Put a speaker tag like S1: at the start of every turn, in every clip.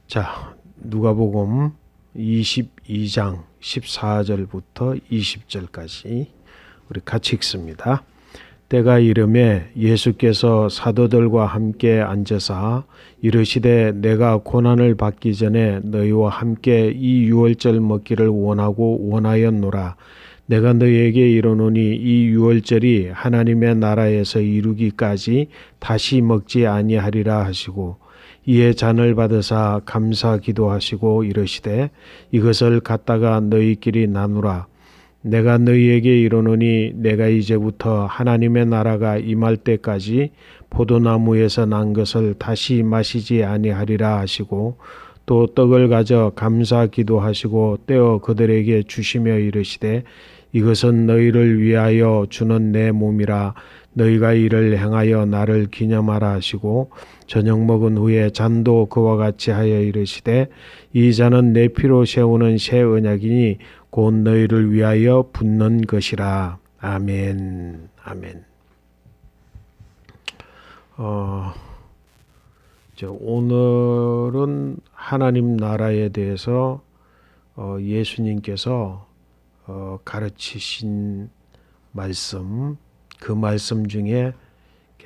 S1: 자, 누가복음 22장 14절부터 20절까지 우리 같이 읽습니다. 때가 이르매 예수께서 사도들과 함께 앉으사 이르시되 내가 고난을 받기 전에 너희와 함께 이 유월절 먹기를 원하고 원하였노라. 내가 너희에게 이르노니 이 유월절이 하나님의 나라에서 이루기까지 다시 먹지 아니하리라 하시고 이에 잔을 받으사 감사 기도하시고 이르시되 이것을 갖다가 너희끼리 나누라. 내가 너희에게 이르노니 내가 이제부터 하나님의 나라가 임할 때까지 포도나무에서 난 것을 다시 마시지 아니하리라 하시고 또 떡을 가져 감사 기도하시고 떼어 그들에게 주시며 이르시되 이것은 너희를 위하여 주는 내 몸이라. 너희가 이를 행하여 나를 기념하라 하시고 저녁 먹은 후에 잔도 그와 같이 하여 이르시되 이 잔은 내 피로 세우는 새 언약이니 곧 너희를 위하여 붓는 것이라. 아멘. 아멘. 오늘은 하나님 나라에 대해서 예수님께서 가르치신 말씀, 그 말씀 중에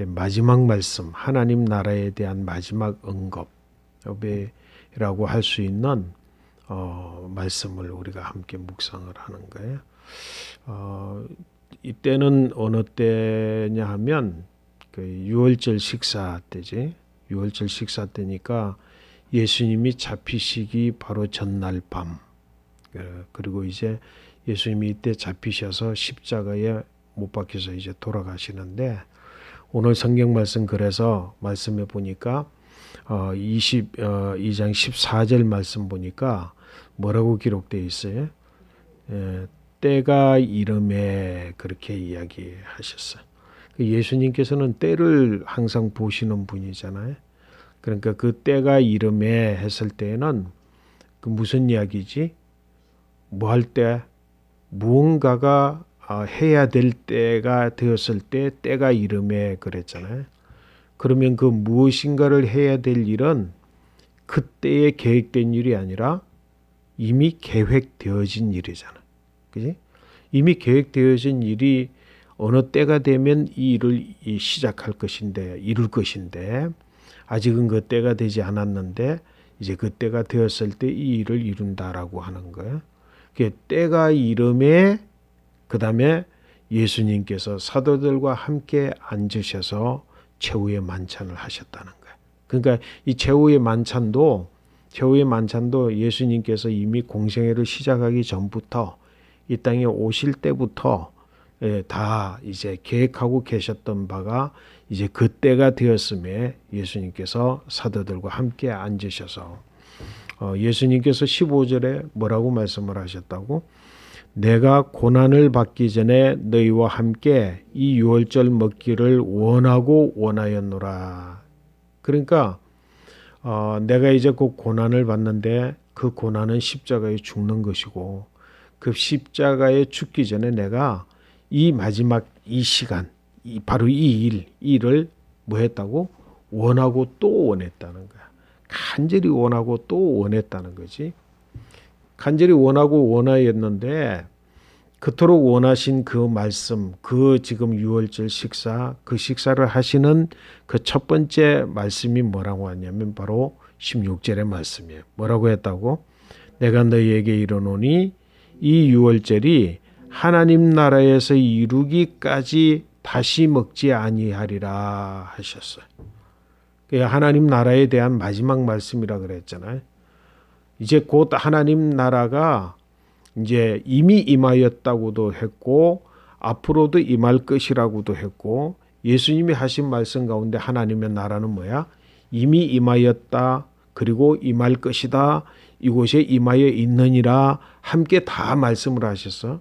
S1: 마지막 말씀, 하나님 나라에 대한 마지막 응급이라고 할 수 있는 말씀을 우리가 함께 묵상을 하는 거예요. 이때는 어느 때냐 하면 그 유월절 식사 때지. 유월절 식사 때니까 예수님이 잡히시기 바로 전날 밤. 그리고 이제 예수님이 이때 잡히셔서 십자가에 못 박혀서 이제 돌아가시는데 오늘 성경 말씀 그래서 말씀해 보니까 22장 14절 말씀 보니까 뭐라고 기록되어 있어요? 때가 이름에 그렇게 이야기하셨어요. 예수님께서는 때를 항상 보시는 분이잖아요. 그러니까 그 때가 이름에 했을 때에는 그 무슨 이야기지? 뭐 할 때? 무언가가 해야 될 때가 되었을 때 때가 이름에 그랬잖아요. 그러면 그 무엇인가를 해야 될 일은 그때에 계획된 일이 아니라 이미 계획되어진 일이잖아. 그지? 이미 계획되어진 일이 어느 때가 되면 이 일을 시작할 것인데, 이룰 것인데, 아직은 그 때가 되지 않았는데, 이제 그 때가 되었을 때 이 일을 이룬다라고 하는 거예요. 그 때가 이름에, 그 다음에 예수님께서 사도들과 함께 앉으셔서 최후의 만찬을 하셨다는 거예요. 그러니까 이 최후의 만찬도 예수님께서 이미 공생애를 시작하기 전부터 이 땅에 오실 때부터 다 이제 계획하고 계셨던 바가 이제 그때가 되었음에 예수님께서 사도들과 함께 앉으셔서 예수님께서 15절에 뭐라고 말씀을 하셨다고? 내가 고난을 받기 전에 너희와 함께 이 유월절 먹기를 원하고 원하였노라. 그러니까 내가 이제 곧 고난을 받는데 그 고난은 십자가에 죽는 것이고 그 십자가에 죽기 전에 내가 이 마지막 이 시간, 바로 이 일을 뭐 했다고? 원하고 또 원했다는 거야. 간절히 원하고 또 원했다는 거지. 간절히 원하고 원하였는데 그토록 원하신 그 말씀, 그 지금 유월절 식사, 그 식사를 하시는 그 첫 번째 말씀이 뭐라고 하냐면 바로 16절의 말씀이에요. 뭐라고 했다고? 내가 너희에게 이르노니 이 유월절이 하나님 나라에서 이루기까지 다시 먹지 아니하리라 하셨어요. 하나님 나라에 대한 마지막 말씀이라 그랬잖아요. 이제 곧 하나님 나라가 이제 이미 임하였다고도 했고 앞으로도 임할 것이라고도 했고 예수님이 하신 말씀 가운데 하나님의 나라는 뭐야? 이미 임하였다. 그리고 임할 것이다. 이곳에 임하여 있느니라 함께 다 말씀을 하셨어.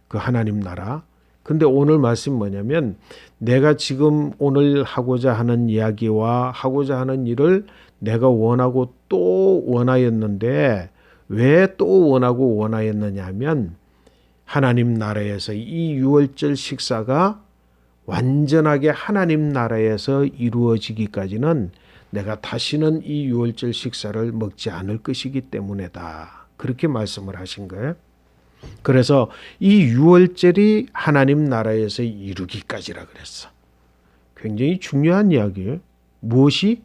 S1: 그 하나님 나라. 근데 오늘 말씀 뭐냐면 내가 지금 오늘 하고자 하는 이야기와 하고자 하는 일을 내가 원하고 또 원하였는데 왜 또 원하고 원하였느냐 하면 하나님 나라에서 이 유월절 식사가 완전하게 하나님 나라에서 이루어지기까지는 내가 다시는 이 유월절 식사를 먹지 않을 것이기 때문이다. 그렇게 말씀을 하신 거예요. 그래서 이 유월절이 하나님 나라에서 이루기까지라 그랬어. 굉장히 중요한 이야기예요. 무엇이?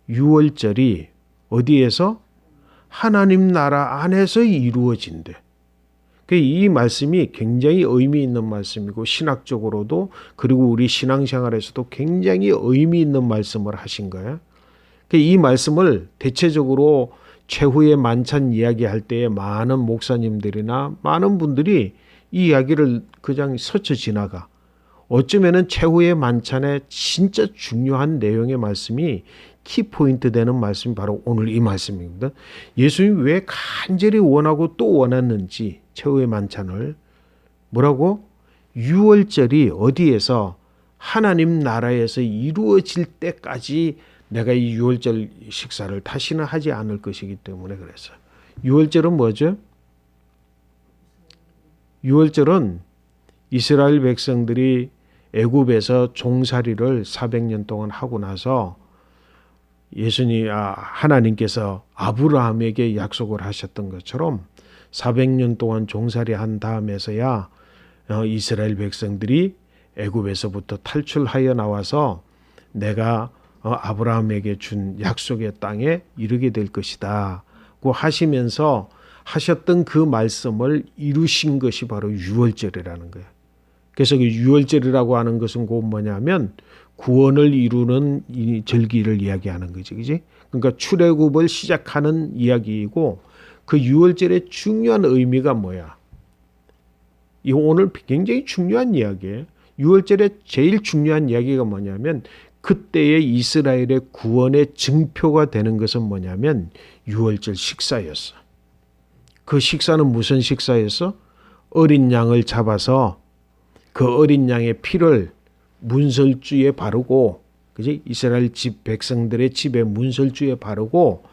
S1: 유월절이 어디에서? 하나님 나라 안에서 이루어진대. 이 말씀이 굉장히 의미 있는 말씀이고 신학적으로도 그리고 우리 신앙생활에서도 굉장히 의미 있는 말씀을 하신 거예요. 이 말씀을 대체적으로 최후의 만찬 이야기할 때에 많은 목사님들이나 많은 분들이 이 이야기를 그냥 스쳐 지나가. 어쩌면은 최후의 만찬에 진짜 중요한 내용의 말씀이 키포인트 되는 말씀이 바로 오늘 이 말씀입니다. 예수님이 왜 간절히 원하고 또 원했는지 최후의 만찬을 뭐라고? 유월절이 어디에서? 하나님 나라에서 이루어질 때까지 내가 이 유월절 식사를 다시는 하지 않을 것이기 때문에 그랬어요. 유월절은 뭐죠? 유월절은 이스라엘 백성들이 애굽에서 종살이를 400년 동안 하고 나서 하나님께서 아브라함에게 약속을 하셨던 것처럼 400년 동안 종살이 한 다음에서야 이스라엘 백성들이 애굽에서부터 탈출하여 나와서 내가 아브라함에게 준 약속의 땅에 이르게 될 것이다고 하시면서 하셨던 그 말씀을 이루신 것이 바로 유월절이라는 거예요. 그래서 그 유월절이라고 하는 것은 곧 뭐냐면 구원을 이루는 이 절기를 이야기하는 거지, 그지? 그러니까 출애굽을 시작하는 이야기이고 그 유월절의 중요한 의미가 뭐야? 이 오늘 굉장히 중요한 이야기예요. 유월절의 제일 중요한 이야기가 뭐냐면 그때의 이스라엘의 구원의 증표가 되는 것은 뭐냐면 유월절 식사였어. 그 식사는 무슨 식사였어? 어린 양을 잡아서 그 어린 양의 피를 문설주에 바르고, 그지? 이스라엘 집 백성들의 집에 문설주에 바르고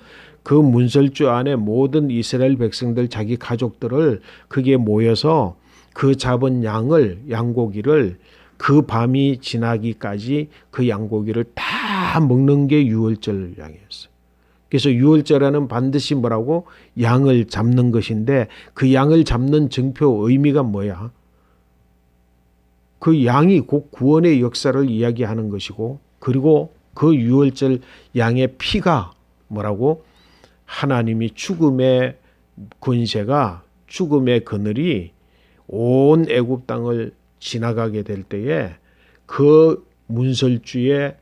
S1: 그 문설주 안에 모든 이스라엘 백성들 자기 가족들을 거기에 모여서 그 잡은 양고기를 그 밤이 지나기까지 그 양고기를 다 먹는 게 유월절 양이었어요. 그래서 유월절에는 반드시 뭐라고? 양을 잡는 것인데 그 양을 잡는 증표 의미가 뭐야? 그 양이 곧 구원의 역사를 이야기하는 것이고 그리고 그 유월절 양의 피가 뭐라고? 하나님이 죽음의 권세가 죽음의 그늘이 온 애굽 땅을 지나가게 될 때에 그 문설주의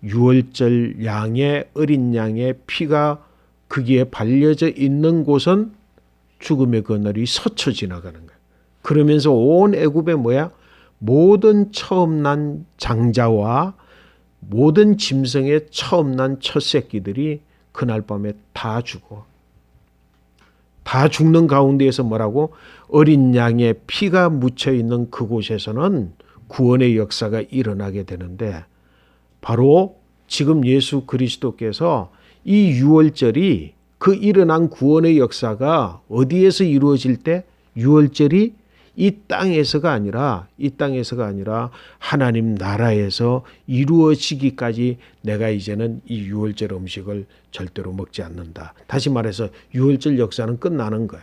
S1: 유월절 양의 어린 양의 피가 거기에 발려져 있는 곳은 죽음의 그늘이 스쳐 지나가는 거예요. 그러면서 온 애굽에 뭐야? 모든 처음 난 장자와 모든 짐승의 처음 난 첫 새끼들이 그날 밤에 다 죽어. 다 죽는 가운데에서 뭐라고? 어린 양의 피가 묻혀 있는 그곳에서는 구원의 역사가 일어나게 되는데 바로 지금 예수 그리스도께서 이 유월절이 그 일어난 구원의 역사가 어디에서 이루어질 때? 유월절이 이 땅에서가 아니라 하나님 나라에서 이루어지기까지 내가 이제는 이 유월절 음식을 절대로 먹지 않는다. 다시 말해서 유월절 역사는 끝나는 거야.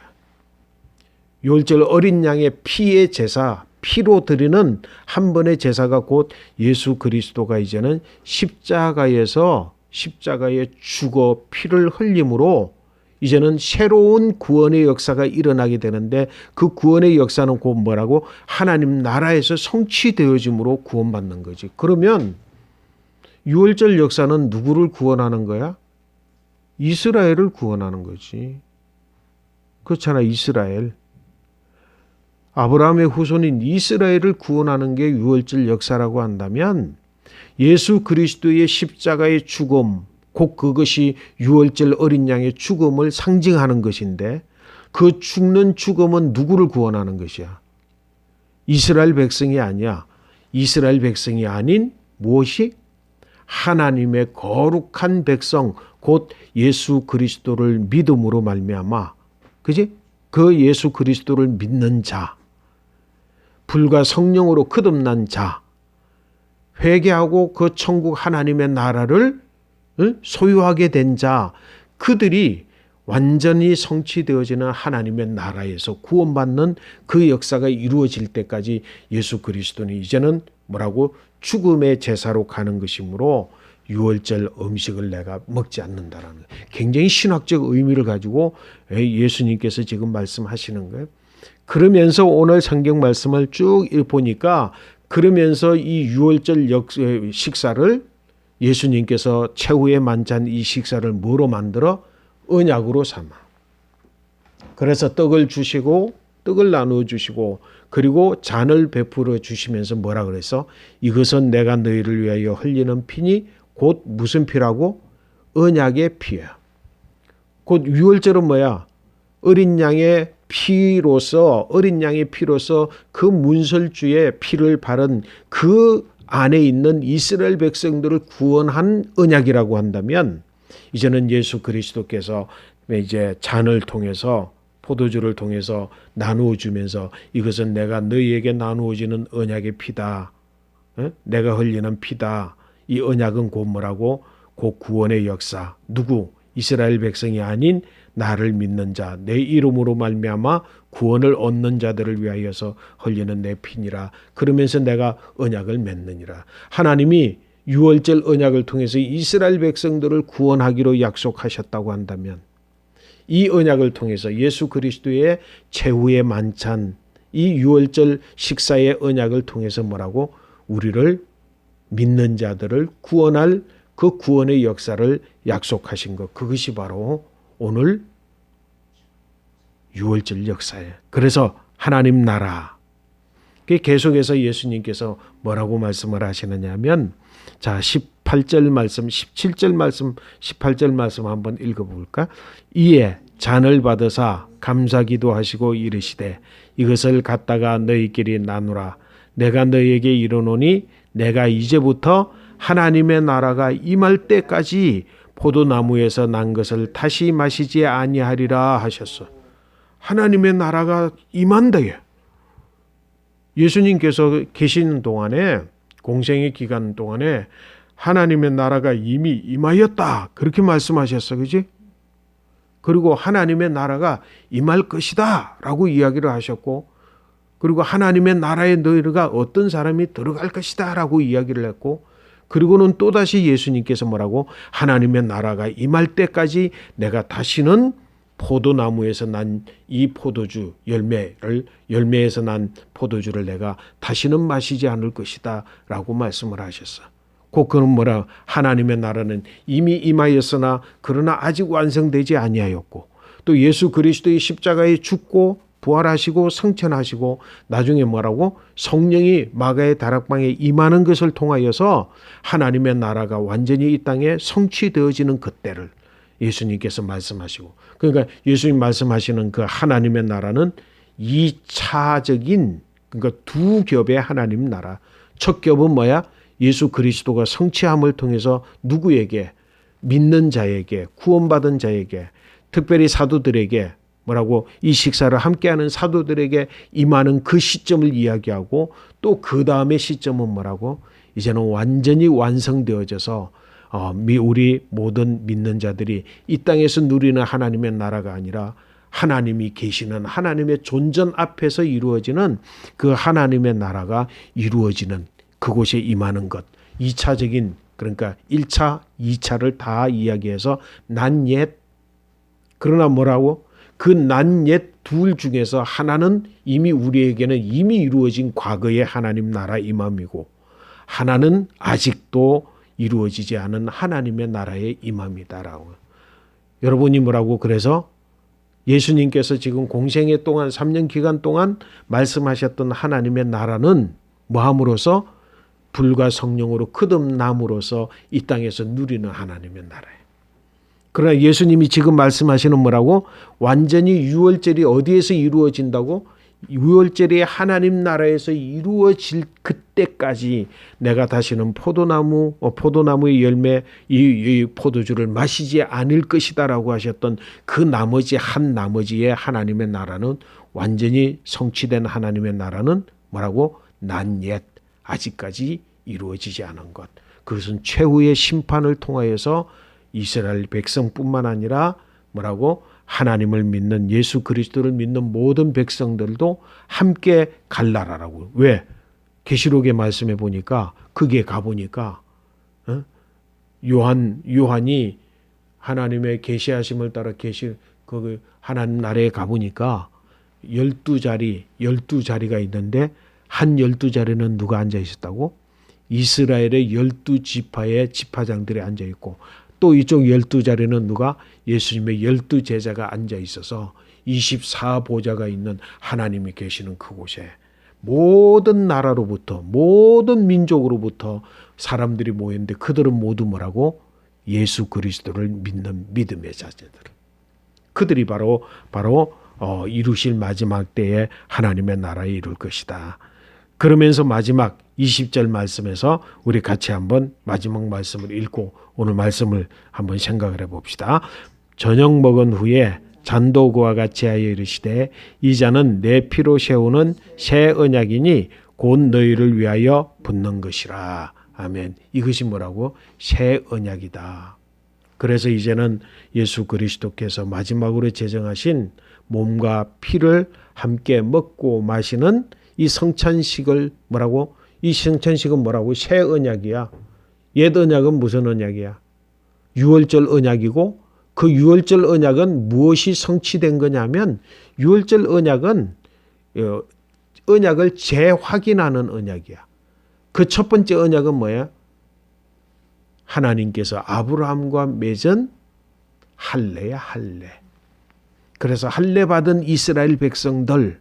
S1: 유월절 어린 양의 피의 제사, 피로 드리는 한 번의 제사가 곧 예수 그리스도가 이제는 십자가에 죽어 피를 흘림으로 이제는 새로운 구원의 역사가 일어나게 되는데 그 구원의 역사는 곧 뭐라고? 하나님 나라에서 성취되어짐으로 구원받는 거지. 그러면 유월절 역사는 누구를 구원하는 거야? 이스라엘을 구원하는 거지. 그렇잖아, 이스라엘. 아브라함의 후손인 이스라엘을 구원하는 게 유월절 역사라고 한다면 예수 그리스도의 십자가의 죽음, 곧 그것이 유월절 어린 양의 죽음을 상징하는 것인데 그 죽는 죽음은 누구를 구원하는 것이야? 이스라엘 백성이 아니야. 이스라엘 백성이 아닌 무엇이? 하나님의 거룩한 백성, 곧 예수 그리스도를 믿음으로 말미암아, 그지? 그 예수 그리스도를 믿는 자, 불과 성령으로 거듭난 자, 회개하고 그 천국 하나님의 나라를 소유하게 된 자, 그들이 완전히 성취되어지는 하나님의 나라에서 구원받는 그 역사가 이루어질 때까지 예수 그리스도는 이제는 뭐라고? 죽음의 제사로 가는 것이므로 유월절 음식을 내가 먹지 않는다라는 거예요. 굉장히 신학적 의미를 가지고 예수님께서 지금 말씀하시는 거예요. 그러면서 오늘 성경 말씀을 쭉 보니까 그러면서 이 유월절 식사를 예수님께서 최후의 만찬 이 식사를 뭐로 만들어? 언약으로 삼아. 그래서 떡을 주시고 떡을 나누어 주시고 그리고 잔을 베풀어 주시면서 뭐라 그래서 이것은 내가 너희를 위하여 흘리는 피니 곧 무슨 피라고? 언약의 피야. 곧 유월절은 뭐야? 어린 양의 피로서 그 문설주의 피를 바른 그 안에 있는 이스라엘 백성들을 구원한 언약이라고 한다면 이제는 예수 그리스도께서 이제 잔을 통해서 포도주를 통해서 나누어 주면서 이것은 내가 너희에게 나누어지는 언약의 피다. 내가 흘리는 피다. 이 언약은 곧 뭐라고? 곧 구원의 역사. 누구? 이스라엘 백성이 아닌 나를 믿는 자, 내 이름으로 말미암아 구원을 얻는 자들을 위하여서 흘리는 내 피니라. 그러면서 내가 언약을 맺느니라. 하나님이 유월절 언약을 통해서 이스라엘 백성들을 구원하기로 약속하셨다고 한다면 이 언약을 통해서 예수 그리스도의 최후의 만찬, 이 유월절 식사의 언약을 통해서 뭐라고? 우리를 믿는 자들을 구원할 그 구원의 역사를 약속하신 것. 그것이 바로 오늘 유월절 역사예요. 그래서 하나님 나라. 계속해서 예수님께서 뭐라고 말씀을 하시느냐 하면 자 18절 말씀, 17절 말씀, 18절 말씀 한번 읽어볼까? 이에 잔을 받으사 감사기도 하시고 이르시되 이것을 갖다가 너희끼리 나누라. 내가 너희에게 이르노니 내가 이제부터 하나님의 나라가 임할 때까지 포도나무에서 난 것을 다시 마시지 아니하리라 하셨어. 하나님의 나라가 임한다요. 예수님께서 계시는 동안에 공생의 기간 동안에 하나님의 나라가 이미 임하였다. 그렇게 말씀하셨어. 그지? 그리고 하나님의 나라가 임할 것이다. 라고 이야기를 하셨고 그리고 하나님의 나라에 너희가 어떤 사람이 들어갈 것이다. 라고 이야기를 했고 그리고는 또다시 예수님께서 뭐라고? 하나님의 나라가 임할 때까지 내가 다시는 포도나무에서 난 이 포도주 열매에서 난 포도주를 내가 다시는 마시지 않을 것이다 라고 말씀을 하셨어. 그는 뭐라? 하나님의 나라는 이미 임하였으나 그러나 아직 완성되지 아니하였고 또 예수 그리스도의 십자가에 죽고 부활하시고 성천하시고 나중에 뭐라고? 성령이 마가의 다락방에 임하는 것을 통하여서 하나님의 나라가 완전히 이 땅에 성취되어지는 그때를 예수님께서 말씀하시고 그러니까 예수님 말씀하시는 그 하나님의 나라는 2차적인 그러니까 두 겹의 하나님 나라. 첫 겹은 뭐야? 예수 그리스도가 성취함을 통해서 누구에게? 믿는 자에게, 구원받은 자에게, 특별히 사도들에게 뭐라고? 이 식사를 함께하는 사도들에게 임하는 그 시점을 이야기하고 또 그 다음의 시점은 뭐라고? 이제는 완전히 완성되어져서 우리 모든 믿는 자들이 이 땅에서 누리는 하나님의 나라가 아니라 하나님이 계시는 하나님의 존전 앞에서 이루어지는 그 하나님의 나라가 이루어지는 그곳에 임하는 것. 2차적인 그러니까 1차, 2차를 다 이야기해서 난 옛 그러나 뭐라고? 그 난 옛 둘 중에서 하나는 이미 우리에게는 이미 이루어진 과거의 하나님 나라 임함이고 하나는 아직도 이루어지지 않은 하나님의 나라의 임함이다라고. 여러분이 뭐라고? 그래서 예수님께서 지금 공생애 동안 3년 기간 동안 말씀하셨던 하나님의 나라는 뭐함으로써? 불과 성령으로 거듭남으로써 이 땅에서 누리는 하나님의 나라예요. 그러나 예수님이 지금 말씀하시는 뭐라고? 완전히 유월절이 어디에서 이루어진다고? 유월절이 하나님 나라에서 이루어질 그때까지 내가 다시는 포도나무의 열매 이 포도주를 마시지 않을 것이다라고 하셨던 그 나머지의 하나님의 나라는 완전히 성취된 하나님의 나라는 뭐라고? 난 옛 아직까지 이루어지지 않은 것. 그것은 최후의 심판을 통하여서 이스라엘 백성뿐만 아니라 뭐라고? 하나님을 믿는 예수 그리스도를 믿는 모든 백성들도 함께 갈 나라라고. 왜? 계시록의 말씀에 보니까 그게 가보니까 요한이 하나님의 계시하심을 따라 그 하나님 나라에 가보니까 12자리가 있는데 한 12자리는 누가 앉아 있었다고? 이스라엘의 12지파의 지파장들이 앉아 있고 또 이쪽 12자리는 누가? 예수님의 12제자가 앉아 있어서 24보좌가 있는 하나님이 계시는 그곳에 모든 나라로부터 모든 민족으로부터 사람들이 모였는데 그들은 모두 뭐라고? 예수 그리스도를 믿는 믿음의 자녀들. 그들이 바로 이루실 마지막 때에 하나님의 나라에 이룰 것이다. 그러면서 마지막 20절 말씀에서 우리 같이 한번 마지막 말씀을 읽고 오늘 말씀을 한번 생각을 해봅시다. 저녁 먹은 후에 잔도 그와 같이 하여 이르시되 이 잔은 내 피로 세우는 새 언약이니 곧 너희를 위하여 붓는 것이라. 아멘. 이것이 뭐라고? 새 언약이다. 그래서 이제는 예수 그리스도께서 마지막으로 제정하신 몸과 피를 함께 먹고 마시는 이 성찬식을 뭐라고? 이 성찬식은 뭐라고? 새 언약이야. 옛 언약은 무슨 언약이야? 유월절 언약이고 그 유월절 언약은 무엇이 성취된 거냐면 유월절 언약은 언약을 재확인하는 언약이야. 그 첫 번째 언약은 뭐야? 하나님께서 아브라함과 맺은 할례야, 할례. 그래서 할례 받은 이스라엘 백성들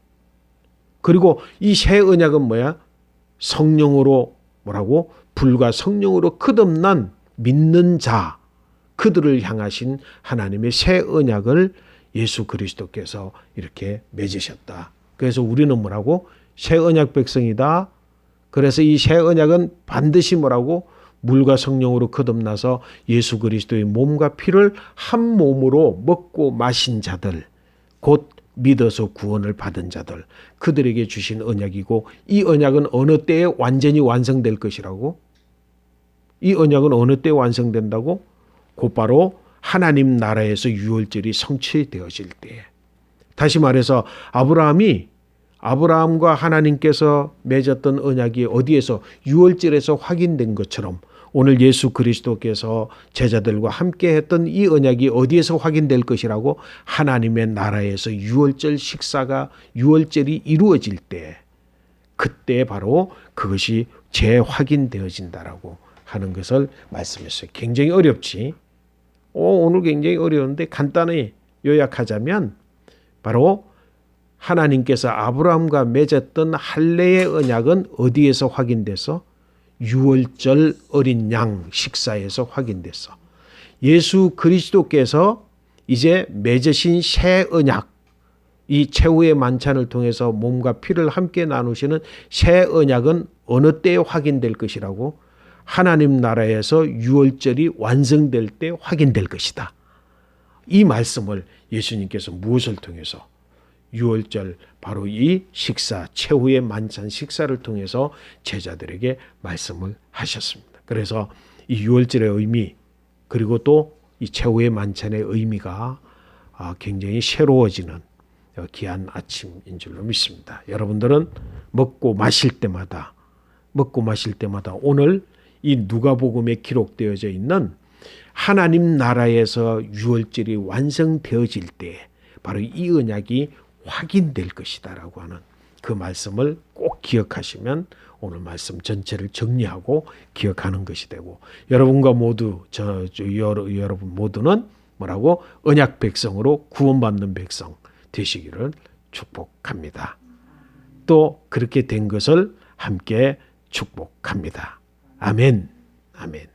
S1: 그리고 이 새 언약은 뭐야? 성령으로 뭐라고? 불과 성령으로 거듭난 믿는 자 그들을 향하신 하나님의 새 언약을 예수 그리스도께서 이렇게 맺으셨다. 그래서 우리는 뭐라고? 새 언약 백성이다. 그래서 이 새 언약은 반드시 뭐라고? 물과 성령으로 거듭나서 예수 그리스도의 몸과 피를 한 몸으로 먹고 마신 자들, 곧 믿어서 구원을 받은 자들, 그들에게 주신 언약이고 이 언약은 어느 때에 완전히 완성될 것이라고? 이 언약은 어느 때에 완성된다고? 곧바로 하나님 나라에서 유월절이 성취되어질 때에. 다시 말해서 아브라함과 하나님께서 맺었던 언약이 어디에서? 유월절에서 확인된 것처럼 오늘 예수 그리스도께서 제자들과 함께 했던 이 언약이 어디에서 확인될 것이라고? 하나님의 나라에서 유월절이 이루어질 때 그때 바로 그것이 재확인되어진다라고 하는 것을 말씀했어요. 굉장히 어렵지? 오늘 굉장히 어려운데 간단히 요약하자면 바로 하나님께서 아브라함과 맺었던 할례의 언약은 어디에서 확인돼서? 유월절 어린 양 식사에서 확인됐어. 예수 그리스도께서 이제 맺으신 새 언약, 이 최후의 만찬을 통해서 몸과 피를 함께 나누시는 새 언약은 어느 때에 확인될 것이라고? 하나님 나라에서 유월절이 완성될 때 확인될 것이다. 이 말씀을 예수님께서 무엇을 통해서? 유월절 바로 이 식사, 최후의 만찬 식사를 통해서 제자들에게 말씀을 하셨습니다. 그래서 이 유월절의 의미 그리고 또 이 최후의 만찬의 의미가 굉장히 새로워지는 귀한 아침인 줄로 믿습니다. 여러분들은 먹고 마실 때마다 오늘 이 누가복음에 기록되어져 있는 하나님 나라에서 유월절이 완성되어질 때 바로 이 언약이 확인될 것이다라고 하는 그 말씀을 꼭 기억하시면 오늘 말씀 전체를 정리하고 기억하는 것이 되고 여러분과 모두 여러분 모두는 뭐라고? 언약 백성으로 구원받는 백성 되시기를 축복합니다. 또 그렇게 된 것을 함께 축복합니다. 아멘. 아멘.